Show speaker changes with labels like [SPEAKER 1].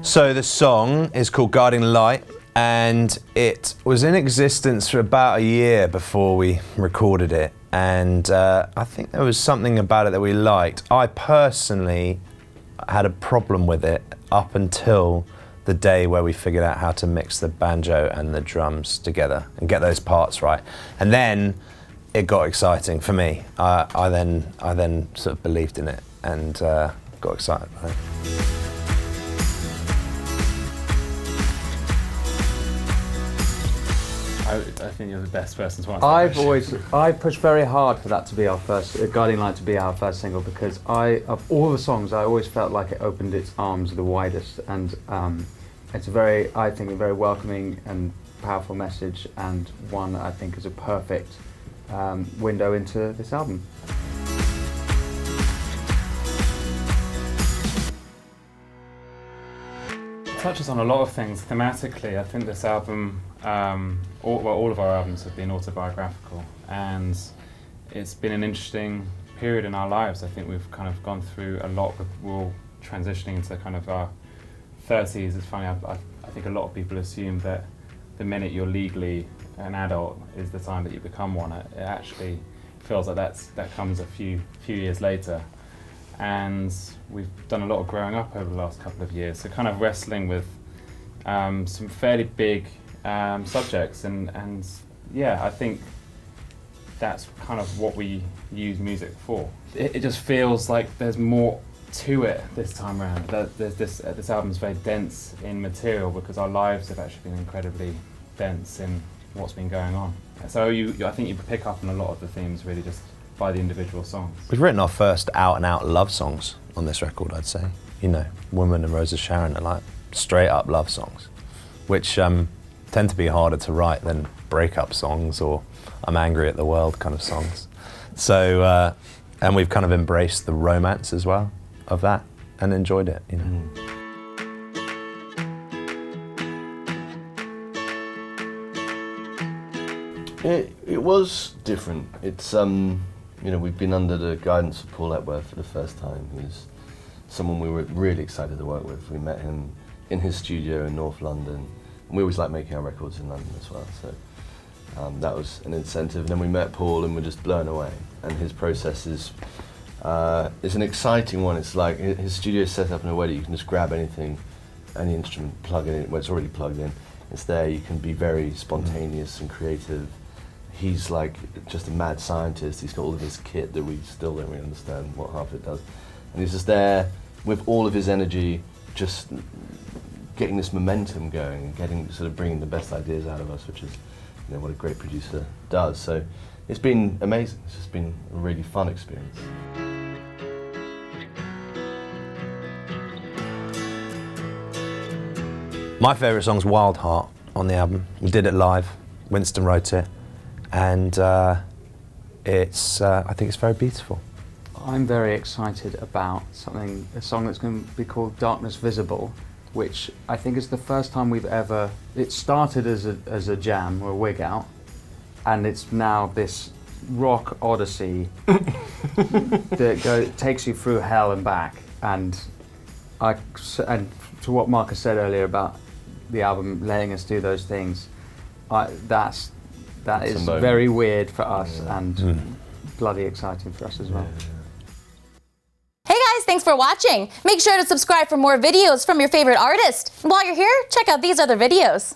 [SPEAKER 1] So the song is called Guiding Light, and it was in existence for about a year before we recorded it. And I think there was something about it that we liked. I personally had a problem with it up until the day where we figured out how to mix the banjo and the drums together and get those parts right. And then it got exciting for me. I then sort of believed in it and got excited by it.
[SPEAKER 2] I think you're the best person to answer.
[SPEAKER 3] I pushed very hard for that to be our first, Guiding Light to be our first single, because of all the songs, I always felt like it opened its arms the widest, and it's I think a very welcoming and powerful message, and one I think is a perfect window into this album.
[SPEAKER 2] It touches on a lot of things thematically. I think this album, all of our albums have been autobiographical, and it's been an interesting period in our lives. I think we've kind of gone through a lot. We're all transitioning into kind of our 30s. It's funny, I think a lot of people assume that the minute you're legally an adult is the time that you become one. It actually feels like that comes a few years later. And we've done a lot of growing up over the last couple of years, so kind of wrestling with some fairly big subjects, and yeah, I think that's kind of what we use music for. It just feels like there's more to it this time around. This album's very dense in material because our lives have actually been incredibly dense in what's been going on. So I think you pick up on a lot of the themes really just by the individual songs. We've
[SPEAKER 1] written our first out-and-out love songs on this record, I'd say. You know, Woman and Rose of Sharon are like straight-up love songs, which tend to be harder to write than break-up songs or I'm angry at the world kind of songs. So, and we've kind of embraced the romance as well of that and enjoyed it, you know.
[SPEAKER 4] It was different. It's you know, we've been under the guidance of Paul Epworth for the first time. He's someone we were really excited to work with. We met him in his studio in North London. We always like making our records in London as well, so that was an incentive. And then we met Paul and we're just blown away. And his process is an exciting one. It's like his studio is set up in a way that you can just grab anything, any instrument, plug it in, well, it's already plugged in. It's there, you can be very spontaneous and creative. He's like just a mad scientist. He's got all of his kit that we still don't really understand what half it does. And he's just there with all of his energy, just getting this momentum going and sort of bringing the best ideas out of us, which is, you know, what a great producer does. So it's been amazing. It's just been a really fun experience.
[SPEAKER 1] My favourite song's Wild Heart on the album. We did it live. Winston wrote it. And I think it's very beautiful.
[SPEAKER 3] I'm very excited about a song that's going to be called Darkness Visible, which I think is the first time it started as a jam or a wig out, and it's now this rock odyssey that takes you through hell and back. And to what Marcus said earlier about the album letting us do those things, that is very weird for us and bloody exciting for us as well.
[SPEAKER 5] Hey guys, thanks for watching. Make sure to subscribe for more videos from your favorite artist. And while you're here, check out these other videos.